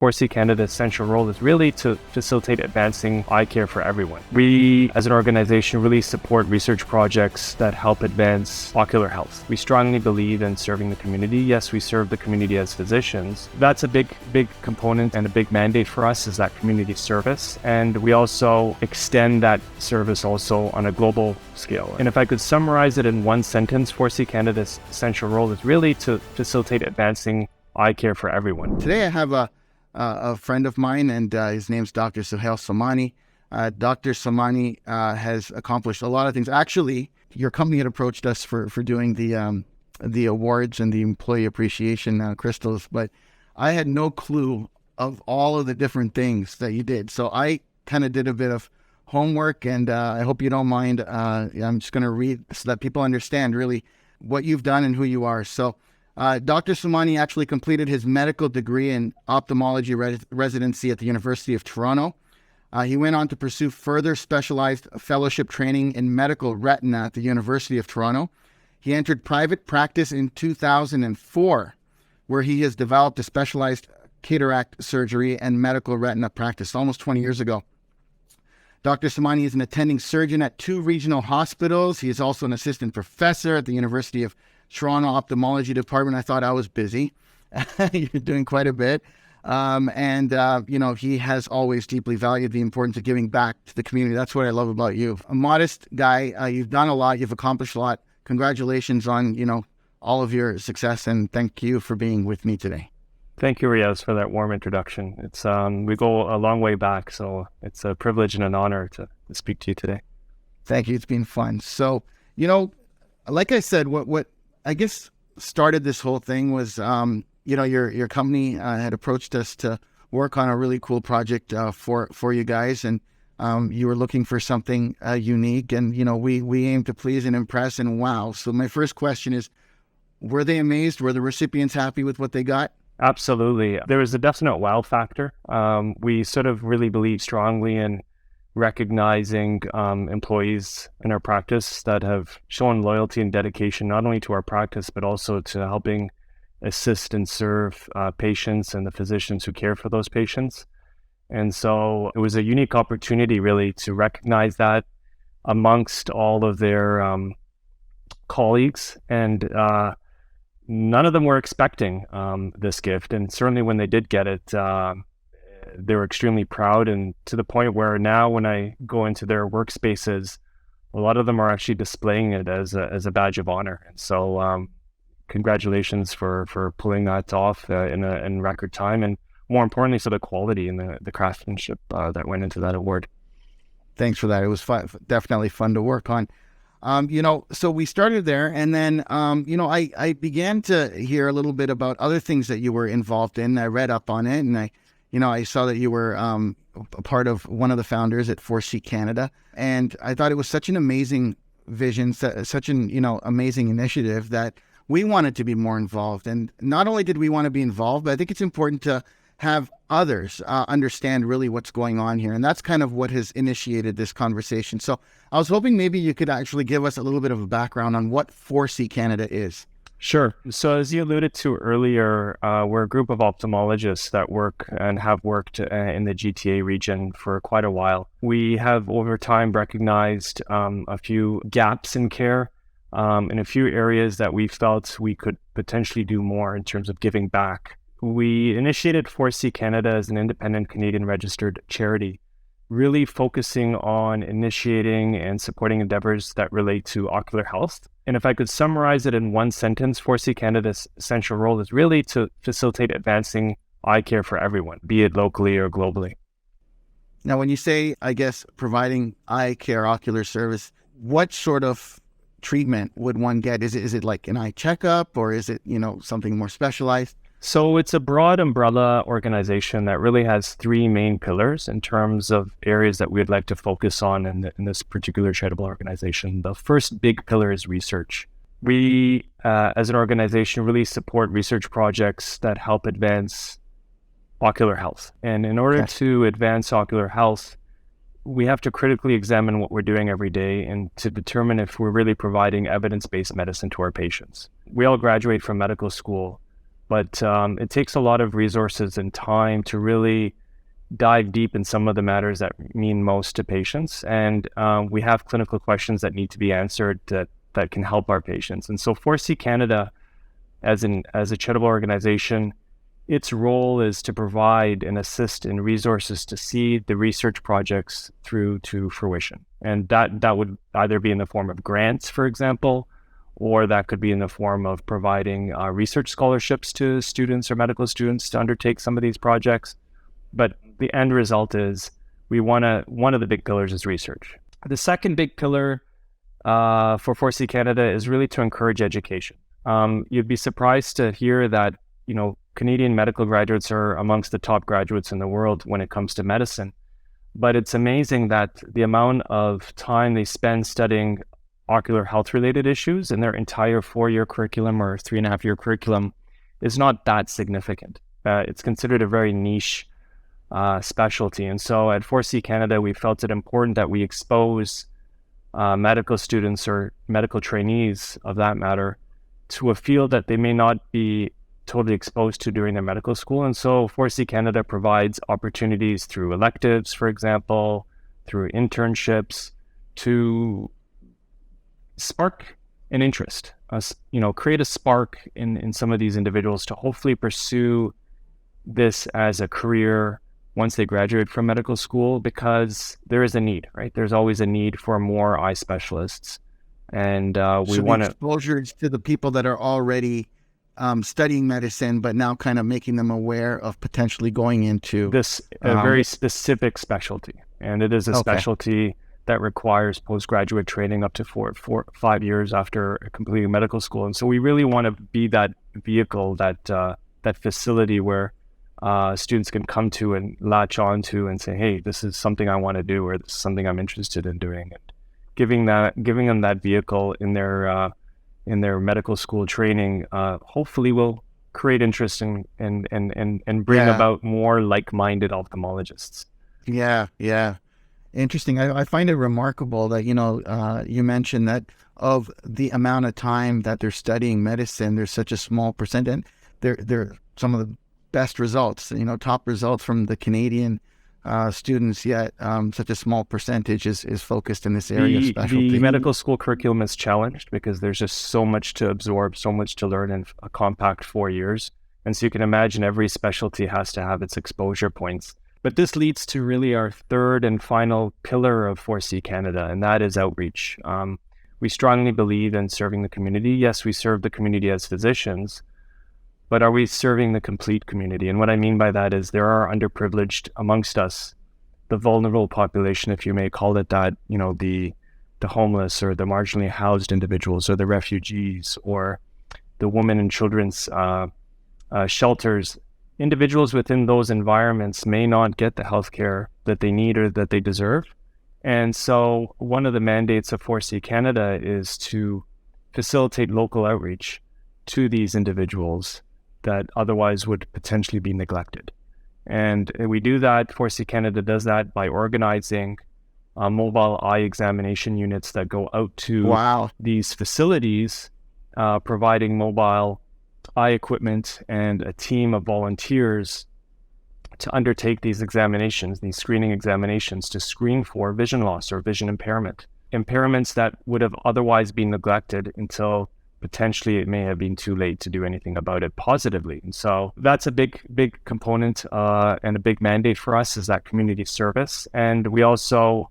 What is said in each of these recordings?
4C Canada's central role is really to facilitate advancing eye care for everyone. We, as an organization, really support research projects that help advance ocular health. We strongly believe in serving the community. Yes, we serve the community as physicians. That's a big component and a big mandate for us, is that community service. And we also extend that service also on a global scale. And if I could summarize it in one sentence, 4C Canada's central role is really to facilitate advancing eye care for everyone. Today I have a friend of mine, and his name's Dr. Somani. Dr. Somani has accomplished a lot of things. Actually, your company had approached us for doing the awards and the employee appreciation crystals, but I had no clue of all of the different things that you did. So I kind of did a bit of homework, and I hope you don't mind. I'm just going to read so that people understand really what you've done and who you are. So Dr. Somani actually completed his medical degree in ophthalmology residency at the University of Toronto. He went on to pursue further specialized fellowship training in medical retina at the University of Toronto. He entered private practice in 2004, where he has developed a specialized cataract surgery and medical retina practice almost 20 years ago. Dr. Somani is an attending surgeon at 2 regional hospitals. He is also an assistant professor at the University of Toronto Ophthalmology Department. I thought I was busy. You're doing quite a bit. He has always deeply valued the importance of giving back to the community. That's what I love about you. A modest guy. You've done a lot. You've accomplished a lot. Congratulations on, all of your success, and thank you for being with me today. Thank you, Riyaz, for that warm introduction. It's we go a long way back, so it's a privilege and an honor to speak to you today. Thank you. It's been fun. So, like I said, what I guess started this whole thing was, your company had approached us to work on a really cool project for you guys, and you were looking for something unique, and we aim to please and impress and wow. So my first question is, were they amazed? Were the recipients happy with what they got? Absolutely. There was a definite wow factor. We sort of really believe strongly in recognizing employees in our practice that have shown loyalty and dedication, not only to our practice, but also to helping assist and serve patients and the physicians who care for those patients. And so it was a unique opportunity really to recognize that amongst all of their colleagues. And none of them were expecting this gift. And certainly when they did get it, they were extremely proud, and to the point where now when I go into their workspaces, a lot of them are actually displaying it as a badge of honor. And so congratulations for pulling that off in record time, and more importantly, for the quality and the craftsmanship that went into that award. Thanks for that. It was definitely fun to work on. So we started there, and then, I began to hear a little bit about other things that you were involved in. I read up on it, and I saw that you were a part of one of the founders at 4C Canada, and I thought it was such an amazing vision, such an amazing initiative that we wanted to be more involved. And not only did we want to be involved, but I think it's important to have others understand really what's going on here, and that's kind of what has initiated this conversation. So I was hoping maybe you could actually give us a little bit of a background on what 4C Canada is. Sure. So as you alluded to earlier, we're a group of ophthalmologists that work and have worked in the GTA region for quite a while. We have over time recognized a few gaps in care in a few areas that we felt we could potentially do more in terms of giving back. We initiated 4C Canada as an independent Canadian registered charity, really focusing on initiating and supporting endeavors that relate to ocular health. And if I could summarize it in one sentence, 4C Canada's essential role is really to facilitate advancing eye care for everyone, be it locally or globally. Now, when you say, I guess, providing eye care, ocular service, what sort of treatment would one get? Is it like an eye checkup, or is it, something more specialized? So it's a broad umbrella organization that really has 3 main pillars in terms of areas that we'd like to focus on in this particular charitable organization. The first big pillar is research. We, as an organization, really support research projects that help advance ocular health. And in order to advance ocular health, we have to critically examine what we're doing every day and to determine if we're really providing evidence-based medicine to our patients. We all graduate from medical school but it takes a lot of resources and time to really dive deep in some of the matters that mean most to patients. And we have clinical questions that need to be answered that can help our patients. And so 4C Canada, as a charitable organization, its role is to provide and assist in resources to see the research projects through to fruition. And that would either be in the form of grants, for example, or that could be in the form of providing research scholarships to students or medical students to undertake some of these projects. But the end result is one of the big pillars is research. The second big pillar for 4C Canada is really to encourage education. You'd be surprised to hear that, Canadian medical graduates are amongst the top graduates in the world when it comes to medicine. But it's amazing that the amount of time they spend studying ocular health related issues in their entire 4-year curriculum or 3.5-year curriculum is not that significant. It's considered a very niche specialty. And so at 4C Canada, we felt it important that we expose medical students or medical trainees of that matter to a field that they may not be totally exposed to during their medical school. And so 4C Canada provides opportunities through electives, for example, through internships to spark an interest, create a spark in some of these individuals to hopefully pursue this as a career once they graduate from medical school, because there is a need, right? There's always a need for more eye specialists. And we want to exposure to the people that are already studying medicine, but now kind of making them aware of potentially going into this very specific specialty. And it is a specialty that requires postgraduate training up to 5 years after completing medical school. And so we really want to be that vehicle, that facility where students can come to and latch on to and say, hey, this is something I want to do, or this is something I'm interested in doing. And giving them that vehicle in their medical school training, hopefully will create interest and bring about more like-minded ophthalmologists. Yeah. Interesting. I find it remarkable that, you mentioned that of the amount of time that they're studying medicine, there's such a small percent, and they're some of the best results, top results from the Canadian students, yet such a small percentage is focused in this area of specialty. The medical school curriculum is challenged because there's just so much to absorb, so much to learn in a compact 4 years. And so you can imagine every specialty has to have its exposure points. But this leads to really our third and final pillar of 4C Canada, and that is outreach. We strongly believe in serving the community. Yes, we serve the community as physicians, but are we serving the complete community? And what I mean by that is there are underprivileged amongst us, the vulnerable population, if you may call it that, the homeless or the marginally housed individuals or the refugees or the women and children's shelters. Individuals within those environments may not get the healthcare that they need or that they deserve. And so one of the mandates of 4C Canada is to facilitate local outreach to these individuals that otherwise would potentially be neglected. And we do that, 4C Canada does that by organizing mobile eye examination units that go out to these facilities, providing mobile eye equipment and a team of volunteers to undertake these examinations, these screening examinations, to screen for vision loss or vision impairments that would have otherwise been neglected until potentially it may have been too late to do anything about it positively. And so that's a big component and a big mandate for us, is that community service. And we also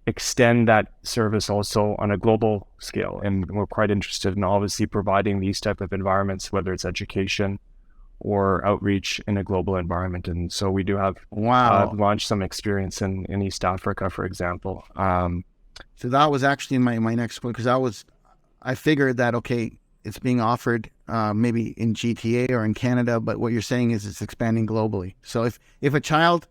extend that service also on a global scale. And we're quite interested in obviously providing these type of environments, whether it's education or outreach in a global environment. And so we do have launched some experience in East Africa, for example. So that was actually my next point, because I figured that, okay, it's being offered maybe in GTA or in Canada, but what you're saying is it's expanding globally. So if a child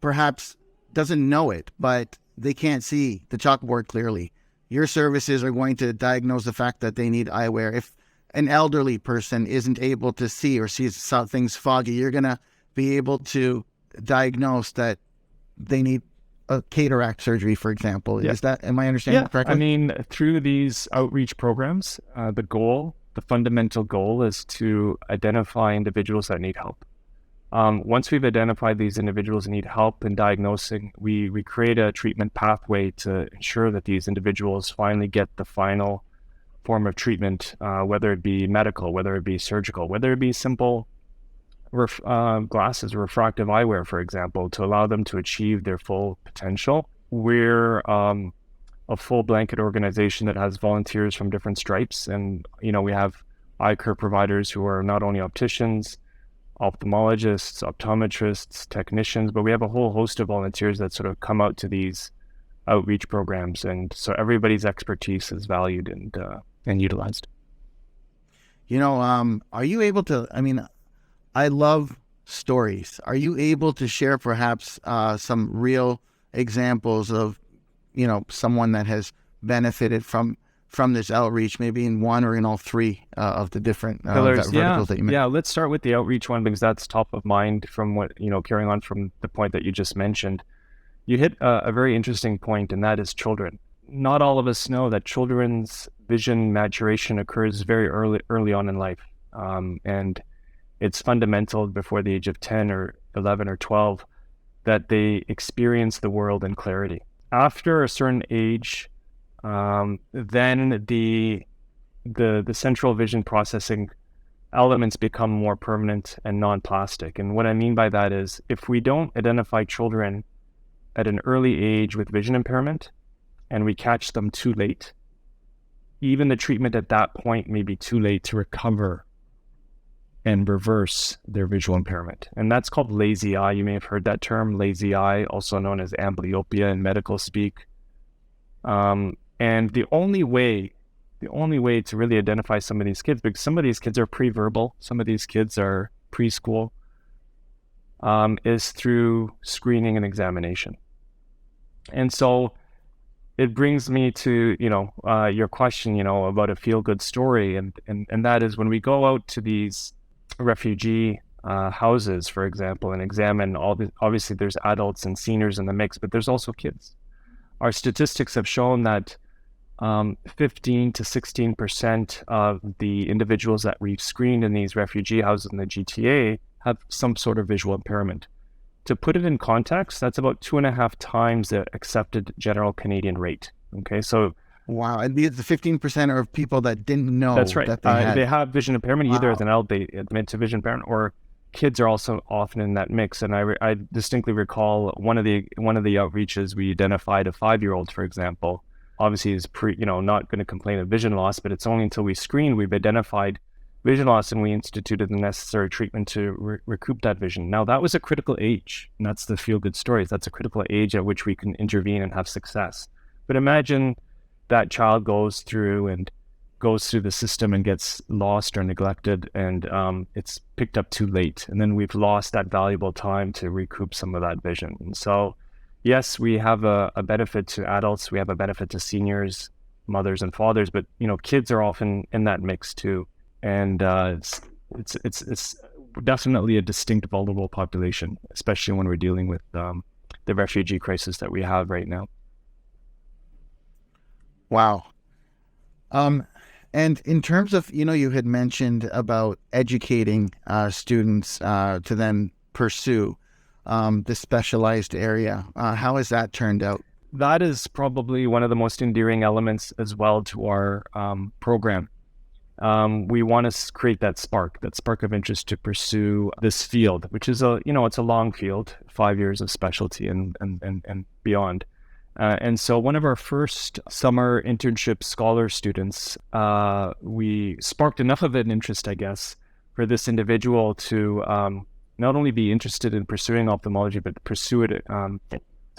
perhaps doesn't know it, but they can't see the chalkboard clearly, your services are going to diagnose the fact that they need eyewear. If an elderly person isn't able to see or sees things foggy, you're going to be able to diagnose that they need a cataract surgery, for example. Am I understanding correctly? I mean, through these outreach programs, the goal the fundamental goal is to identify individuals that need help. Once we've identified these individuals that need help in diagnosing, we create a treatment pathway to ensure that these individuals finally get the final form of treatment, whether it be medical, whether it be surgical, whether it be simple glasses, refractive eyewear, for example, to allow them to achieve their full potential. We're a full blanket organization that has volunteers from different stripes, and we have eye care providers who are not only opticians, ophthalmologists, optometrists, technicians, but we have a whole host of volunteers that sort of come out to these outreach programs, and so everybody's expertise is valued and utilized. Are you able to, I love stories. Are you able to share perhaps some real examples of, someone that has benefited from this outreach, maybe in one or in all three of the different verticals that you mentioned? Yeah, let's start with the outreach one because that's top of mind from what, carrying on from the point that you just mentioned. You hit a very interesting point, and that is children. Not all of us know that children's vision maturation occurs very early on in life. And it's fundamental before the age of 10 or 11 or 12 that they experience the world in clarity. After a certain age, then the central vision processing elements become more permanent and non-plastic. And what I mean by that is if we don't identify children at an early age with vision impairment and we catch them too late, even the treatment at that point may be too late to recover and reverse their visual impairment. And that's called lazy eye. You may have heard that term, lazy eye, also known as amblyopia in medical speak. And the only way to really identify some of these kids, because some of these kids are pre-verbal, some of these kids are preschool, is through screening and examination. And so it brings me to, your question, about a feel-good story. And that is when we go out to these refugee houses, for example, and examine obviously there's adults and seniors in the mix, but there's also kids. Our statistics have shown that 15 to 16% of the individuals that we've screened in these refugee houses in the GTA have some sort of visual impairment. To put it in context, that's about 2.5 times the accepted general Canadian rate. Okay, so wow, and the 15% are of people that didn't know. That's right. That they have vision impairment. Either as an adult they admit to vision impairment, or kids are also often in that mix. And I distinctly recall one of the outreaches we identified a 5-year-old, for example. Obviously, is not going to complain of vision loss, but it's only until we screened we've identified vision loss and we instituted the necessary treatment to recoup that vision. Now that was a critical age, and that's the feel-good stories. That's a critical age at which we can intervene and have success. But imagine that child goes through the system and gets lost or neglected, and it's picked up too late, and then we've lost that valuable time to recoup some of that vision. And so yes, we have a benefit to adults, we have a benefit to seniors, mothers and fathers, but kids are often in that mix too. And it's definitely a distinct vulnerable population, especially when we're dealing with the refugee crisis that we have right now. Wow. And in terms of, you had mentioned about educating students to then pursue this specialized area. How has that turned out? That is probably one of the most endearing elements as well to our program. We want to create that spark of interest to pursue this field, which is it's a long field, 5 years of specialty and beyond. And so one of our first summer internship scholar students, we sparked enough of an interest, I guess, for this individual to not only be interested in pursuing ophthalmology, but pursue it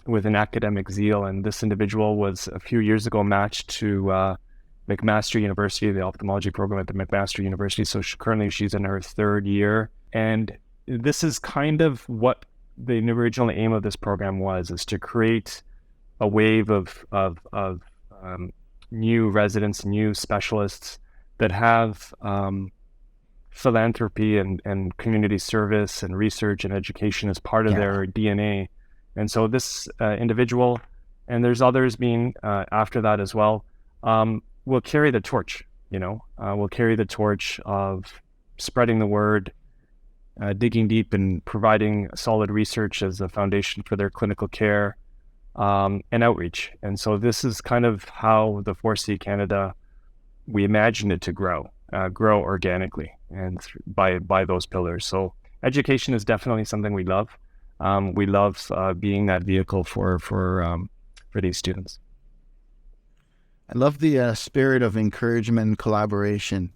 with an academic zeal. And this individual was a few years ago matched to McMaster University, the ophthalmology program at the McMaster University. So currently she's in her 3rd year. And this is kind of what the original aim of this program was, is to create a wave of new residents, new specialists that have philanthropy and community service and research and education as part of their DNA. And so this individual, and there's others being after that as well, will carry the torch. will carry the torch of spreading the word, digging deep and providing solid research as a foundation for their clinical care, and outreach. And so this is kind of how the 4C Canada, we imagine it to grow organically and by those pillars. So education is definitely something we love. We love being that vehicle for these students. I love the spirit of encouragement and collaboration,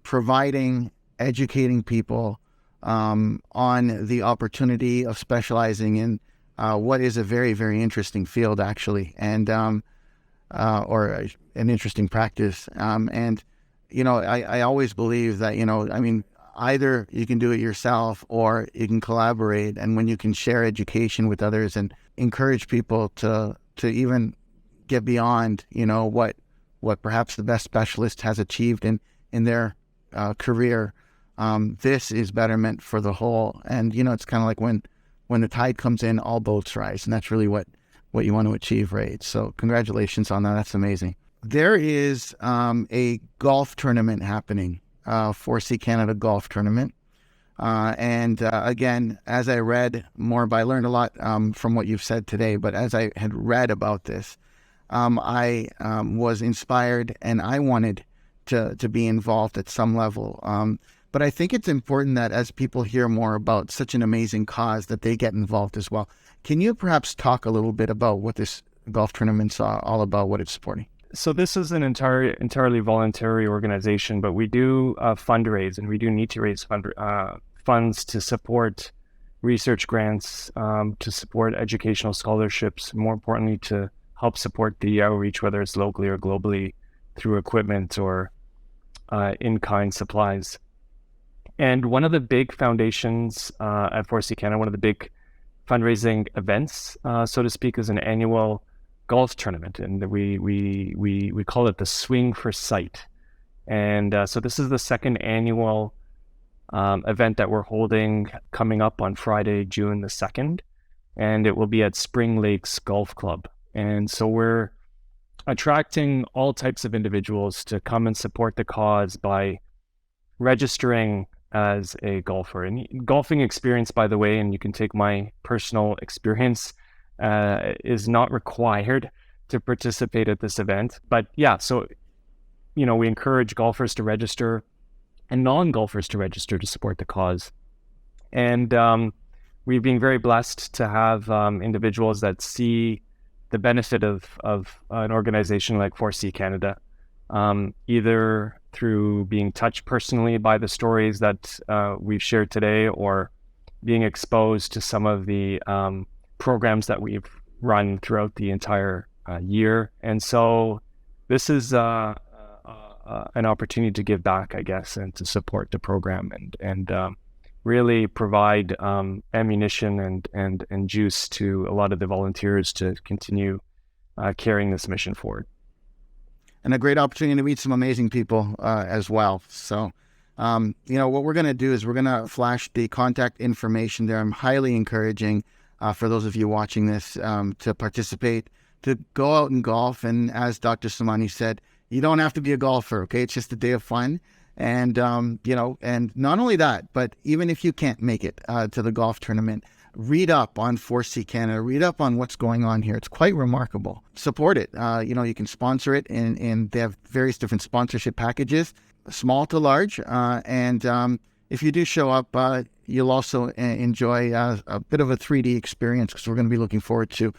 providing, educating people on the opportunity of specializing in what is a very, very interesting field, actually, and or an interesting practice. I always believe that, either you can do it yourself or you can collaborate. And when you can share education with others and encourage people to even get beyond, what perhaps the best specialist has achieved in their career, this is betterment for the whole. And, it's kind of like when the tide comes in, all boats rise. And that's really what you want to achieve, right? So congratulations on that. That's amazing. There is a golf tournament happening, 4C Canada Golf Tournament. Again, as I read more, I learned a lot from what you've said today, but as I had read about this, I was inspired and I wanted to be involved at some level. But I think it's important that as people hear more about such an amazing cause, that they get involved as well. Can you perhaps talk a little bit about what this golf tournament's all about, what it's supporting? So this is an entirely voluntary organization, but we do fundraise, and we do need to raise funds to support research grants, to support educational scholarships, more importantly, to help support the outreach, whether it's locally or globally, through equipment or in-kind supplies. And one of the big foundations at 4C Canada, one of the big fundraising events, so to speak, is an annual golf tournament, and we call it the Swing for Sight. And so this is the second annual event that we're holding coming up on Friday, June the 2nd, and it will be at Spring Lakes Golf Club. And so we're attracting all types of individuals to come and support the cause by registering as a golfer. And golfing experience, by the way, and you can take my personal experience, is not required to participate at this event. But yeah, so, we encourage golfers to register and non-golfers to register to support the cause. And we've been very blessed to have individuals that see the benefit of an organization like 4C Canada, either through being touched personally by the stories that we've shared today, or being exposed to some of the programs that we've run throughout the entire year. And so this is an opportunity to give back, I guess, and to support the program and really provide ammunition and juice to a lot of the volunteers to continue carrying this mission forward. And a great opportunity to meet some amazing people as well. So, what we're going to do is we're going to flash the contact information there. I'm highly encouraging for those of you watching this to participate, to go out and golf. And as Dr. Somani said, you don't have to be a golfer, okay? It's just a day of fun. And, and not only that, but even if you can't make it to the golf tournament, read up on 4C Canada, read up on what's going on here. It's quite remarkable. Support it. You can sponsor it, and they have various different sponsorship packages, small to large. And if you do show up, you'll also enjoy a bit of a 3D experience, because we're going to be looking forward to,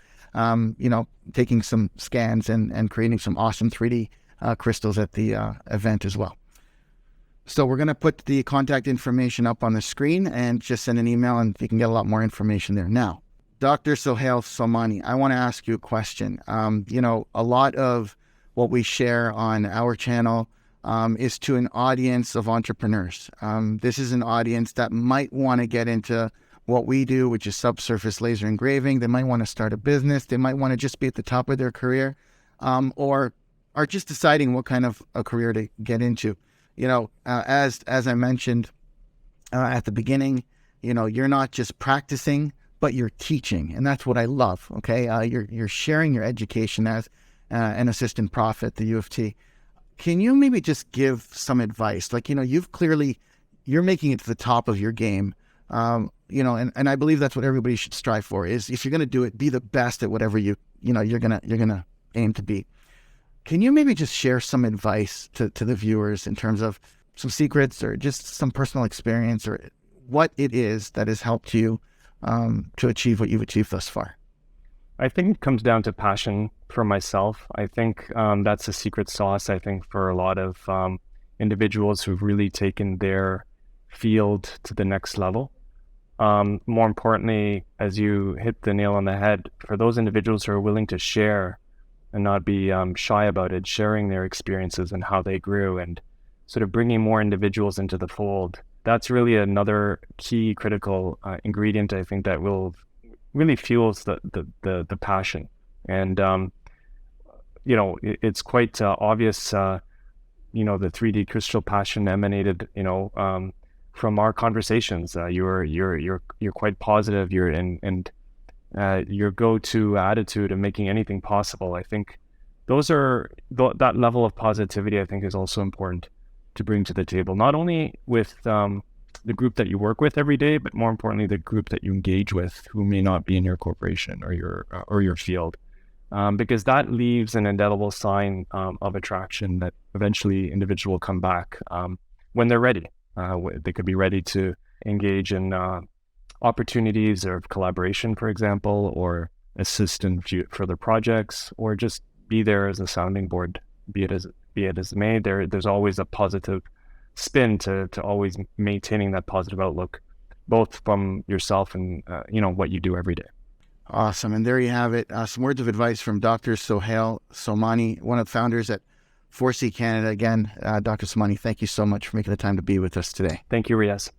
taking some scans and creating some awesome 3D crystals at the event as well. So we're going to put the contact information up on the screen, and just send an email and you can get a lot more information there. Now, Dr. Sohail Somani, I want to ask you a question. A lot of what we share on our channel is to an audience of entrepreneurs. This is an audience that might want to get into what we do, which is subsurface laser engraving. They might want to start a business. They might want to just be at the top of their career, or are just deciding what kind of a career to get into. As I mentioned at the beginning, you're not just practicing, but you're teaching, and that's what I love. Okay, you're sharing your education as an assistant prof at the U of T. Can you maybe just give some advice? Like, you're making it to the top of your game. And I believe that's what everybody should strive for, is if you're going to do it, be the best at whatever you're going to aim to be. Can you maybe just share some advice to the viewers in terms of some secrets or just some personal experience or what it is that has helped you to achieve what you've achieved thus far? I think it comes down to passion for myself. I think that's a secret sauce, I think, for a lot of individuals who've really taken their field to the next level. More importantly, as you hit the nail on the head, for those individuals who are willing to share and not be shy about it, sharing their experiences and how they grew and sort of bringing more individuals into the fold, that's really another key critical ingredient, I think, that will really fuels the passion. And it's quite obvious. The 3D crystal passion emanated from our conversations. You're quite positive. Your go-to attitude of making anything possible. I think that level of positivity, I think, is also important to bring to the table, not only with the group that you work with every day, but more importantly, the group that you engage with, who may not be in your corporation or your field, because that leaves an indelible sign of attraction that eventually individual will come back when they're ready. They could be ready to engage in opportunities of collaboration, for example, or assist in further projects, or just be there as a sounding board. Be it as it may, there's always a positive spin to always maintaining that positive outlook, both from yourself and what you do every day. Awesome. And there you have it. Some words of advice from Dr. Sohail Somani, one of the founders at 4C Canada. Again, Dr. Somani, thank you so much for making the time to be with us today. Thank you, Riyaz.